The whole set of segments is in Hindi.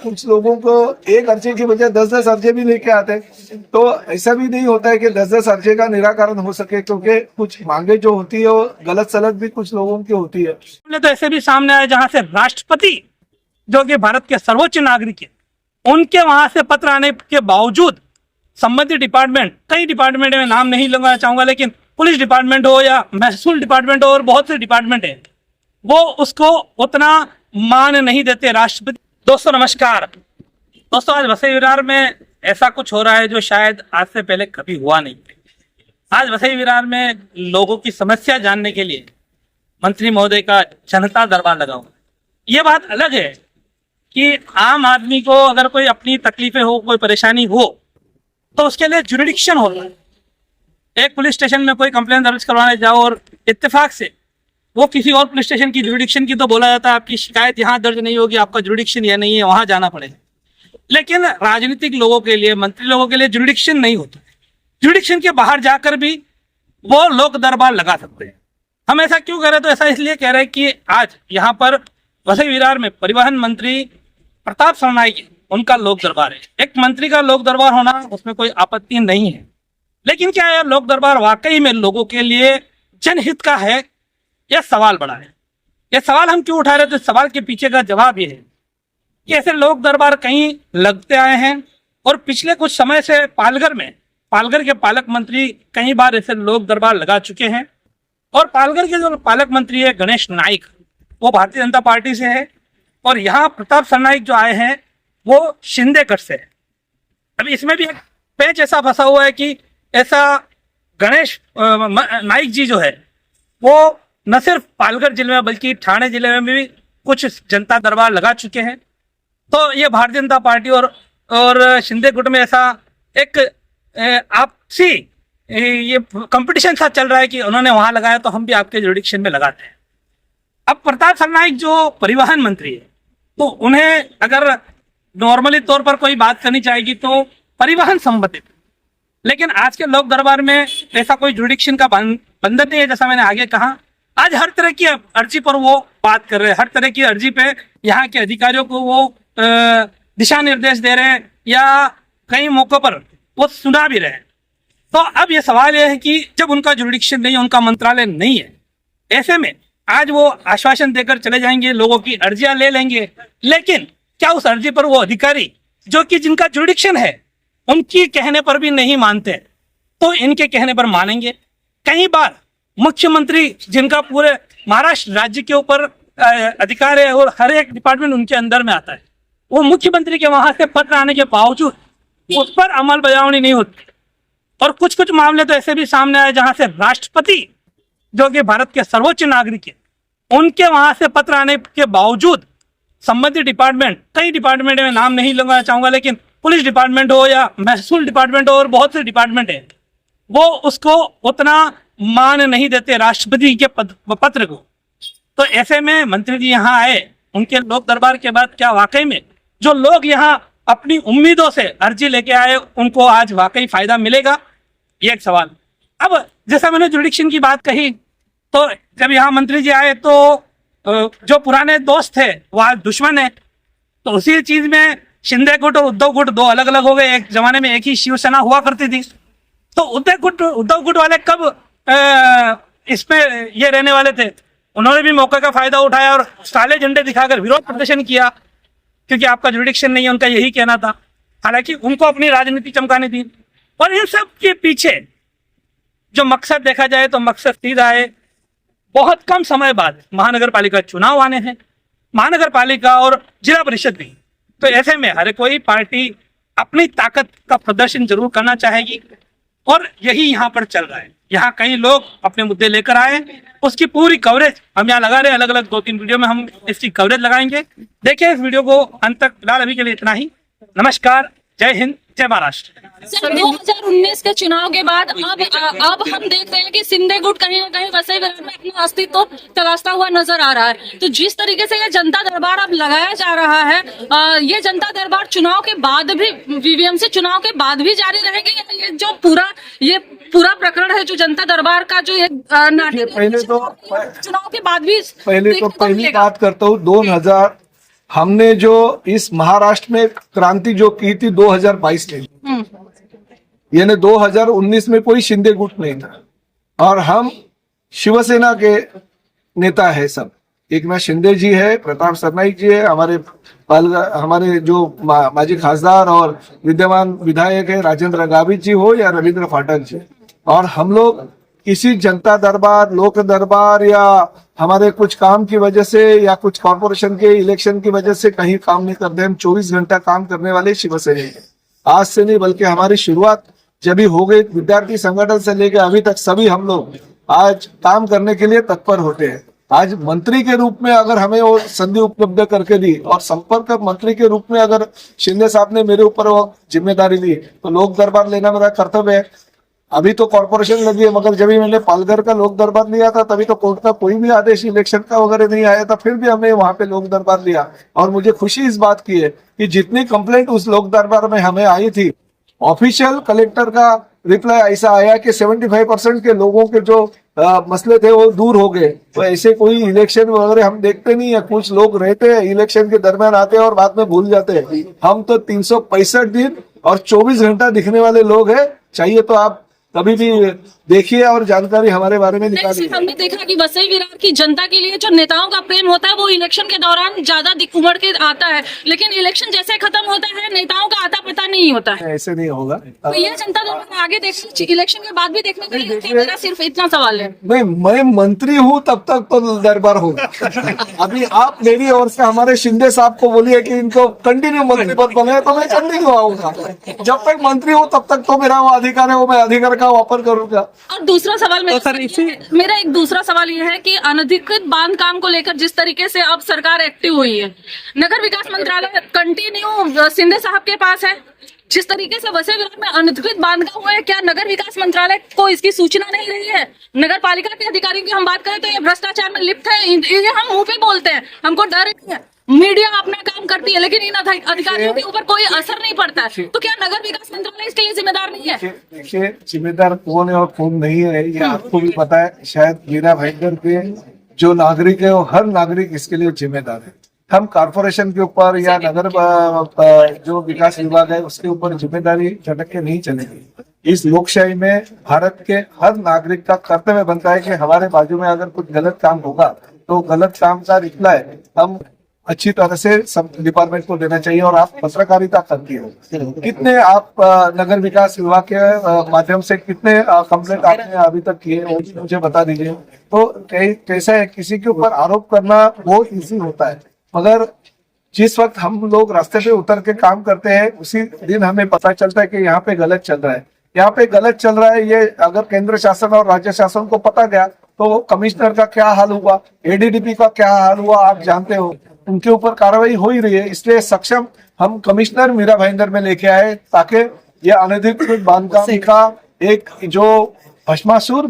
कुछ लोगों को एक अर्जी की बजाय 10-10 अर्जी भी लेके आते हैं। तो ऐसा भी नहीं होता है कि 10-10 अर्जी का निराकरण हो सके, क्योंकि कुछ मांगे जो होती है वो गलत सलत भी कुछ लोगों की होती है। तो ऐसे भी सामने आए जहां से राष्ट्रपति जो कि भारत के सर्वोच्च नागरिक है, उनके वहां से पत्र आने के बावजूद संबंधित डिपार्टमेंट, कई डिपार्टमेंट में नाम नहीं लगाना चाहूंगा, लेकिन पुलिस डिपार्टमेंट हो या महसूल डिपार्टमेंट हो और बहुत से डिपार्टमेंट है, वो उसको उतना मान नहीं देते राष्ट्रपति। दोस्तों नमस्कार। दोस्तों आज वसई विरार में ऐसा कुछ हो रहा है जो शायद आज से पहले कभी हुआ नहीं। आज वसई विरार में लोगों की समस्या जानने के लिए मंत्री महोदय का जनता दरबार लगा हुआ। ये बात अलग है कि आम आदमी को अगर कोई अपनी तकलीफें हो, कोई परेशानी हो, तो उसके लिए जुरिडिक्शन होता है। एक पुलिस स्टेशन में कोई कंप्लेन दर्ज करवाने जाओ और इत्तेफाक से वो किसी और पुलिस स्टेशन की जुरिडिक्शन की तो बोला जाता है आपकी शिकायत यहाँ दर्ज नहीं होगी, आपका जुरिडिक्शन यह नहीं है, वहां जाना पड़ेगा। लेकिन राजनीतिक लोगों के लिए, मंत्री लोगों के लिए जुरिडिक्शन नहीं होता। जुरिडिक्शन के बाहर जाकर भी वो लोक दरबार लगा सकते हैं। हम ऐसा क्यों कह रहे हैं? तो ऐसा इसलिए कह रहे हैं कि आज यहाँ पर वसई विरार में परिवहन मंत्री प्रताप सरनाईक, उनका लोक दरबार है। एक मंत्री का लोक दरबार होना, उसमें कोई आपत्ति नहीं है, लेकिन क्या यह लोक दरबार वाकई में लोगों के लिए जनहित का है? यह सवाल बड़ा है। यह सवाल हम क्यों उठा रहे थे? सवाल के पीछे का जवाब यह है कि ऐसे लोक दरबार कहीं लगते आए हैं और पिछले कुछ समय से पालघर के पालक मंत्री कई बार ऐसे लोक दरबार लगा चुके हैं। और पालघर के जो पालक मंत्री है गणेश नाइक, वो भारतीय जनता पार्टी से है, और यहाँ प्रताप सरनाईक जो आए हैं वो शिंदेगढ़ से है। अभी इसमें भी एक पेच ऐसा फंसा हुआ है कि ऐसा गणेश नाइक जी जो है वो न सिर्फ पालघर जिले में बल्कि ठाणे जिले में भी कुछ जनता दरबार लगा चुके हैं। तो ये भारतीय जनता पार्टी और शिंदे गुट में ऐसा एक आपसी ये कंपटीशन सा चल रहा है कि उन्होंने वहां लगाया तो हम भी आपके जुरिडिक्शन में लगाते हैं। अब प्रताप सरनाईक जो परिवहन मंत्री है, तो उन्हें अगर नॉर्मली तौर पर कोई बात करनी चाहेगी तो परिवहन संबंधित, लेकिन आज के लोक दरबार में ऐसा कोई जुरिडिक्शन का बंधन नहीं है। जैसा मैंने आगे कहा, आज हर तरह की अर्जी पर वो बात कर रहे हैं, हर तरह की अर्जी पे यहाँ के अधिकारियों को वो दिशा निर्देश दे रहे हैं या कई मौकों पर वो सुना भी रहे हैं। तो अब ये सवाल ये है कि जब उनका जुरिडिक्शन नहीं है, उनका मंत्रालय नहीं है, ऐसे में आज वो आश्वासन देकर चले जाएंगे, लोगों की अर्जियां ले लेंगे, लेकिन क्या उस अर्जी पर वो अधिकारी जो कि जिनका जुरिडिक्शन है उनकी कहने पर भी नहीं मानते, तो इनके कहने पर मानेंगे? कई बार मुख्यमंत्री, जिनका पूरे महाराष्ट्र राज्य के ऊपर अधिकार है और हर एक डिपार्टमेंट उनके अंदर में आता है, वो मुख्यमंत्री के वहां से पत्र आने के बावजूद उस पर अमल बजावनी नहीं होती। और कुछ कुछ मामले तो ऐसे भी सामने आए जहां से राष्ट्रपति जो कि भारत के सर्वोच्च नागरिक है, उनके वहां से पत्र आने के बावजूद संबंधित डिपार्टमेंट, कई डिपार्टमेंट में नाम नहीं लगाना चाहूंगा, लेकिन पुलिस डिपार्टमेंट हो या महसूल डिपार्टमेंट हो और बहुत से डिपार्टमेंट है, वो उसको उतना मान नहीं देते राष्ट्रपति के पत्र को। तो ऐसे में मंत्री जी यहाँ आए, उनके लोक दरबार के बाद क्या वाकई में जो लोग यहाँ अपनी उम्मीदों से अर्जी लेके आए उनको आज वाकई फायदा मिलेगा? ये एक सवाल। अब जैसा मैंने जुरिडिक्शन की बात कही, तो जब यहाँ मंत्री जी आए तो जो पुराने दोस्त थे वो आज दुश्मन है। तो उसी चीज में शिंदे गुट और उद्धव गुट दो अलग अलग हो गए। एक जमाने में एक ही शिवसेना हुआ करती थी, तो उद्धव गुट वाले कब इसमें ये रहने वाले थे? उन्होंने भी मौके का फायदा उठाया और काले झंडे दिखाकर विरोध प्रदर्शन किया, क्योंकि आपका जुरिडिक्शन नहीं है, उनका यही कहना था। हालांकि उनको अपनी राजनीति चमकानी थी। और इन सब के पीछे जो मकसद देखा जाए तो मकसद सीधा है, बहुत कम समय बाद महानगर पालिका चुनाव आने हैं, महानगर पालिका और जिला परिषद भी। तो ऐसे में हर कोई पार्टी अपनी ताकत का प्रदर्शन जरूर करना चाहेगी, और यही यहाँ पर चल रहा है। यहाँ कई लोग अपने मुद्दे लेकर आए, उसकी पूरी कवरेज हम यहाँ लगा रहे हैं। अलग अलग 2-3 वीडियो में हम इसकी कवरेज लगाएंगे। देखिए इस वीडियो को अंत तक। फिलहाल अभी के लिए इतना ही। नमस्कार, जय हिंद, जय महाराष्ट्र। सर 2019 के चुनाव के बाद अब हम देख रहे हैं कि शिंदे गुट कहीं ना कहीं वसई विरार में अपना अस्तित्व तलाशता हुआ नजर आ रहा है। तो जिस तरीके से ये जनता दरबार अब लगाया जा रहा है, ये जनता दरबार चुनाव के बाद भी, वीवीएमसी चुनाव के बाद भी जारी रहेगी? ये जो पूरा प्रकरण है जो जनता दरबार का जो पहले तो चुनाव के बाद भी पहली बात करता हूँ, हमने जो इस महाराष्ट्र में क्रांति जो की थी 2022 में, यानी 2019 में कोई शिंदे गुट नहीं था, और हम शिवसेना के नेता है सब। एकनाथ शिंदे जी है, प्रताप सरनाईक जी है, हमारे जो माजी खासदार और विद्यमान विधायक है राजेंद्र गावित जी हो या रविंद्र फाटक जी, और हम लोग किसी जनता दरबार, लोक दरबार या हमारे कुछ काम की वजह से या कुछ कॉर्पोरेशन के इलेक्शन की वजह से कहीं काम नहीं करते। हम 24 घंटा काम करने वाले शिवसेना हैं। आज से नहीं बल्कि हमारी शुरुआत जब भी हो गई विद्यार्थी संगठन से लेकर अभी तक सभी हम लोग आज काम करने के लिए तत्पर होते हैं। आज मंत्री के रूप में अगर हमें वो संधि उपलब्ध करके दी और संपर्क मंत्री के रूप में अगर शिंदे साहब ने मेरे ऊपर वो जिम्मेदारी ली तो लोक दरबार लेना मेरा कर्तव्य है। अभी तो कॉर्पोरेशन लगी है, मगर जब भी मैंने पालघर का लोक दरबार लिया था तभी तो कोर्ट का कोई भी आदेश इलेक्शन का वगैरह नहीं आया था, फिर भी हमने वहां पे लोक दरबार लिया। और मुझे खुशी इस बात की है कि जितनी कंप्लेंट उस लोक दरबार में हमें आई थी, ऑफिशियल कलेक्टर का रिप्लाई ऐसा आया कि 75% के लोगों के जो मसले थे वो दूर हो गए। तो ऐसे कोई इलेक्शन वगैरह हम देखते नहीं है। कुछ लोग रहते हैं इलेक्शन के दरमियान आते हैं और बाद में भूल जाते हैं। हम तो 365 दिन और 24 घंटा दिखने वाले लोग हैं। चाहिए तो आप कभी भी देखिए और जानकारी हमारे बारे में निकालिए। हमने देखा कि वसई विरार की जनता के लिए जो नेताओं का प्रेम होता है वो इलेक्शन के दौरान ज्यादा उमड़ के आता है, लेकिन इलेक्शन जैसे खत्म होता है नेताओं का आता पता नहीं होता है। ऐसे नहीं होगा। तो ये जनता दरबार आगे देखिए, इलेक्शन के बाद भी देखने के लिए मेरा सिर्फ इतना सवाल है। नहीं, मैं मंत्री हूँ तब तक तो दरबार होगा। अभी आप मेरी ओर से हमारे शिंदे साहब को बोलिए कि इनको कंटिन्यू मंत्री पद बने तो मैं कंटिन्यू आऊंगा। जब तक मंत्री हूँ तब तक तो मेरा वो अधिकार है, वो मैं अधिकार का वापर करूंगा। और दूसरा सवाल तो मेरा एक दूसरा सवाल ये है कि अनधिकृत बांध काम को लेकर जिस तरीके से अब सरकार एक्टिव हुई है, नगर विकास मंत्रालय कंटिन्यू शिंदे साहब के पास है। जिस तरीके से वसई विरार में अनधिकृत बांध हुआ है, क्या नगर विकास मंत्रालय को इसकी सूचना नहीं रही है? नगर पालिका के अधिकारियों की हम बात करें तो ये भ्रष्टाचार में लिप्त है, ये हम मुंह पे बोलते हैं, हमको डर नहीं है। मीडिया अपना काम करती है लेकिन इन अधिकारियों के ऊपर कोई असर नहीं पड़ता है। तो क्या नगर विकास मंत्रालय इसके लिए जिम्मेदार नहीं है? देखिए, जिम्मेदार कौन है और कौन नहीं है ये आपको भी पता है। शायद मीरा भाईंदर के जो नागरिक है वो हर नागरिक इसके लिए जिम्मेदार है। हम कॉर्पोरेशन के ऊपर या नगर जो विकास विभाग है उसके ऊपर जिम्मेदारी झटक के नहीं चलेगी। इस लोकशाही में भारत के हर नागरिक का कर्तव्य बनता है कि हमारे बाजू में अगर कुछ गलत काम होगा तो गलत काम का रिप्लाई हम अच्छी तरह से सब डिपार्टमेंट को देना चाहिए। और आप पत्रकारिता करती हो, कितने आप नगर विकास विभाग के माध्यम से कितने कंप्लेंट आपने अभी तक किए वो भी मुझे बता दीजिए। तो कैसा है, किसी के ऊपर आरोप करना बहुत इजी होता है, मगर जिस वक्त हम लोग रास्ते पे उतर के काम करते हैं उसी दिन हमें पता चलता है कि यहाँ पे गलत चल रहा है, यहाँ पे गलत चल रहा है। ये अगर केंद्र शासन और राज्य शासन को पता गया तो कमिश्नर का क्या हाल हुआ, एडीडीपी का क्या हाल हुआ आप जानते हो, उनके ऊपर कार्रवाई हो ही रही है। इसलिए सक्षम हम कमिश्नर मीरा भाईंदर में लेके आए ताकि ये अनधिकृत बांधकाम का एक जो भस्मासुर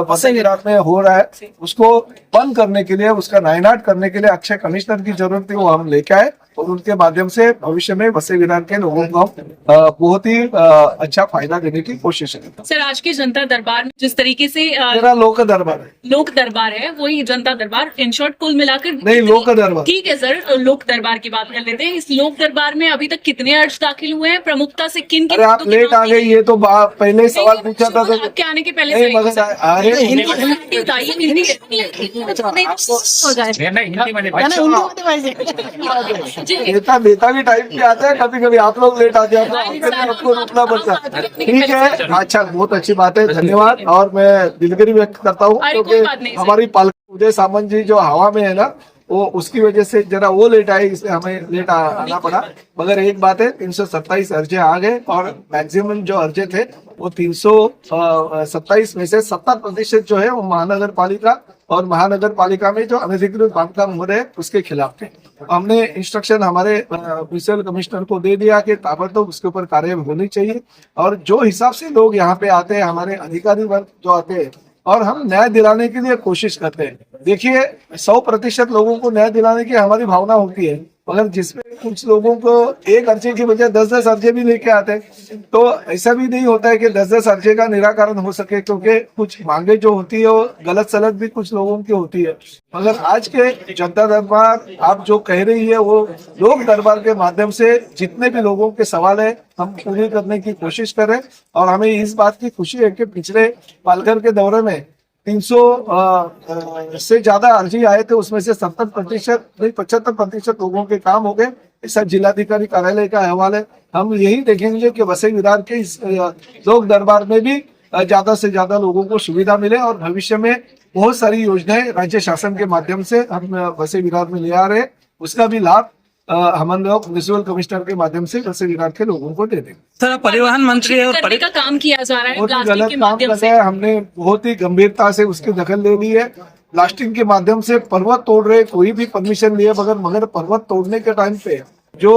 वसई विरार में हो रहा है उसको बंद करने के लिए, उसका नायनाट करने के लिए अक्षय कमिश्नर की जरूरत थी, वो हम लेके आए और उनके माध्यम से भविष्य में वसई विरार के लोगों को बहुत ही अच्छा फायदा देने की कोशिश है। सर, आज के जनता दरबार में जिस तरीके से मेरा लोक दरबार है वही जनता दरबार, इन शॉर्ट कुल मिलाकर नहीं लोक दरबार, ठीक है सर, लोक दरबार की बात कर लेते हैं। इस लोक दरबार में अभी तक कितने अर्ज दाखिल हुए हैं, प्रमुखता से किन? अरे आप लेट आ गए, ये तो पहले सवाल पूछा था तो आपके आने के पहले नहीं, मगर अरे नेता भी टाइम पे आते हैं, कभी कभी आप लोग लेट आते हैं तो आपको रुकना पड़ता है। ठीक है, अच्छा, बहुत अच्छी बात है, धन्यवाद। और मैं दिलगिरी व्यक्त करता हूँ क्योंकि हमारी पालक उदय सामंत जी जो हवा में है ना, वो उसकी वजह से जरा वो लेट आए, इसलिए हमें लेट आना पड़ा। मगर एक बात है, 327 अर्जे आ गए और मैक्सिमम जो अर्जे थे वो 327 में से 70% जो है वो महानगर पालिका और महानगर पालिका में जो अनधिकृत बांधकाम हो रहे हैं उसके खिलाफ थे। हमने इंस्ट्रक्शन हमारे म्युनिसिपल कमिश्नर को दे दिया कि ताबड़तोब उसके ऊपर कार्रवाई होनी चाहिए। और जो हिसाब से लोग यहाँ पे आते हैं, हमारे अधिकारी वर्ग जो आते हैं, और हम न्याय दिलाने के लिए कोशिश करते हैं। देखिए, 100% लोगों को न्याय दिलाने की हमारी भावना होती है, मगर जिसमें कुछ लोगों को एक अर्जी की बजाय 10-10 अर्जी भी लेके आते हैं। तो ऐसा भी नहीं होता है कि 10-10 अर्जी का निराकरण हो सके, क्योंकि कुछ मांगे जो होती है वो गलत सलत भी कुछ लोगों की होती है। मगर आज के जनता दरबार आप जो कह रही है वो लोक दरबार के माध्यम से जितने भी लोगों के सवाल है हम पूरी करने की कोशिश करें। और हमें इस बात की खुशी है कि पिछले पालघर के दौरे में 300 से ज्यादा अर्जी आए थे, उसमें से 70% नहीं 75% लोगों के काम हो गए। इस जिलाधिकारी कार्यालय का अहवाल है। हम यही देखेंगे कि वसई विरार के इस लोक दरबार में भी ज्यादा से ज्यादा लोगों को सुविधा मिले और भविष्य में बहुत सारी योजनाएं राज्य शासन के माध्यम से हम वसई विरार में ले आ रहे हैं, उसका भी लाभ हम लोग म्युनिसिपल कमिश्नर के माध्यम से वसई विरार के लोगों को दे देंगे। सर, परिवहन मंत्री और करने का काम किया जा रहा है बहुत ही प्लास्टिक गलत के काम माध्यम कर से। रहा है। हमने बहुत ही गंभीरता से उसकी दखल ले ली है। ब्लास्टिंग के माध्यम से पर्वत तोड़ रहे, कोई भी परमिशन लिए मगर पर्वत तोड़ने के टाइम पे जो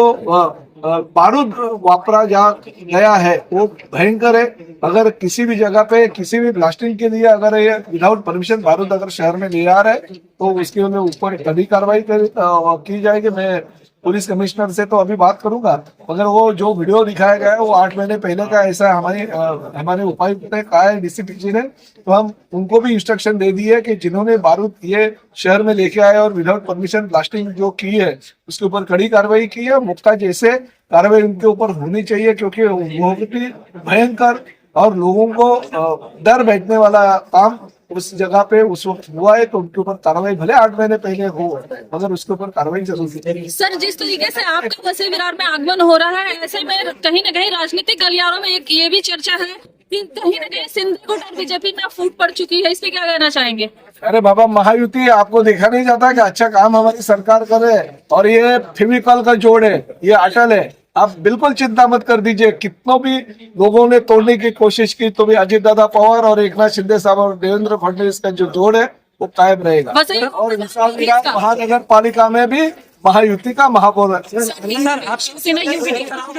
बारूद वापरा जा गया है वो भयंकर है। अगर किसी भी जगह पे किसी भी ब्लास्टिंग के लिए अगर ये विदाउट परमिशन बारूद अगर शहर में ले आ रहा है तो उसके ऊपर कड़ी कार्रवाई की जाएगी। मैं पुलिस कमिश्नर से तो अभी बात करूंगा, मगर वो जो वीडियो दिखाया गया है वो 8 महीने पहले का ऐसा हमारे उपायुक्त ने कहा है, डीसीपी जी ने, तो हम उनको भी इंस्ट्रक्शन दे दी है कि जिन्होंने बारूद ये शहर में लेके आए और विदाउट परमिशन ब्लास्टिंग जो की है उसके ऊपर कड़ी कार्रवाई की है। मुक्ता जैसे कार्रवाई उनके ऊपर होनी चाहिए, क्योंकि वो बहुत ही भयंकर और लोगों को डर बैठने वाला काम उस जगह पे उस वक्त हुआ है। तो उनके ऊपर कार्रवाई भले 8 महीने पहले हो, मगर उसके ऊपर कार्रवाई जरूर है। सर, जिस तरीके से आपका वसई विरार में आगमन हो रहा है, ऐसे में कहीं न कहीं राजनीतिक गलियारों में एक ये भी चर्चा है कि कहीं न कहीं सिंध गुट और बीजेपी में फूट पड़ चुकी है, इस पे क्या कहना चाहेंगे? अरे बाबा, महायुति आपको देखा नहीं जाता कि अच्छा काम हमारी सरकार कर रहे है और ये फेविकॉल का जोड़ है, ये अटल है। आप बिल्कुल चिंता मत कर दीजिए। कितनों भी लोगों ने तोड़ने की कोशिश की तो भी अजित दादा पवार और एकनाथ शिंदे साहब और देवेंद्र फडणवीस का जो जोड़ है वो कायम रहेगा। और महानगर पालिका में भी महायुति का महापौर है। सर, आपसे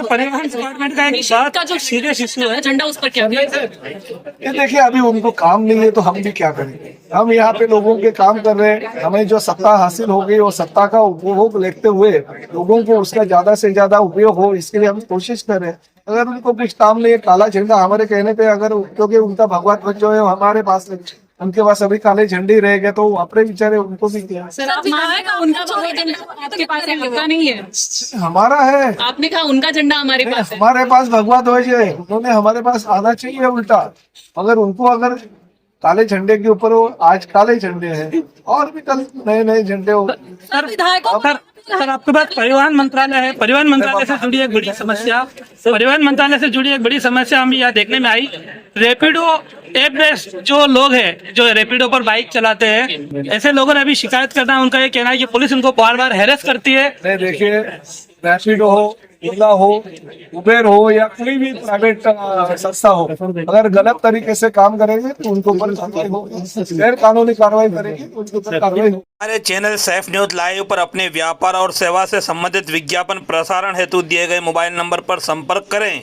परिवहन डिपार्टमेंट का एक बात जो सीरियस इश्यू है, एजेंडा उस पर क्या है? ये देखिए, अभी उनको काम नहीं है तो हम भी क्या करेंगे। हम यहाँ पे लोगों के काम कर रहे हैं। हमें जो सत्ता हासिल हो गई वो सत्ता का उपभोग लेते हुए लोगों को उसका ज्यादा से ज्यादा उपयोग हो, इसके लिए हम कोशिश कर रहे हैं। अगर उनको कुछ काम नहीं है, काला झंडा हमारे कहने पे अगर, क्योंकि उनका भगवा ध्वज जो है हमारे पास है, उनके पास अभी काले झंडे रह गए तो अपने बेचारे उनको भी किया। सर, आप मानेगा उनका झंडा आपके पास है, आपका नहीं है? हमारा है। आपने कहा उनका झंडा हमारे पास है। हमारे पास भगवा ध्वज है, उन्होंने हमारे पास आना चाहिए उल्टा। अगर उनको अगर काले झंडे के ऊपर वो आज काले झंडे हैं और भी कल नए नए झंडे हो। सर, सर, आपके पास परिवहन मंत्रालय है। परिवहन मंत्रालय से जुड़ी एक बड़ी समस्या, हमें यहाँ देखने में आई। रैपिडो ऐप बेस्ड जो लोग हैं, जो रैपिडो पर बाइक चलाते हैं, ऐसे लोगों ने अभी शिकायत करना है। उनका ये कहना है कि पुलिस उनको बार बार हैरेस करती है। नहीं, देखिए, रैपिडो हो, ओला हो, उबेर हो या कोई भी प्राइवेट संस्था हो, अगर गलत तरीके से काम करेंगे तो उनको ऊपर कार्रवाई होगी। गैर कानूनी कार्रवाई करेंगे तो उनके ऊपर कार्रवाई होगी। हमारे चैनल सैफ न्यूज लाइव पर अपने व्यापार और सेवा से संबंधित विज्ञापन प्रसारण हेतु दिए गए मोबाइल नंबर पर संपर्क करें।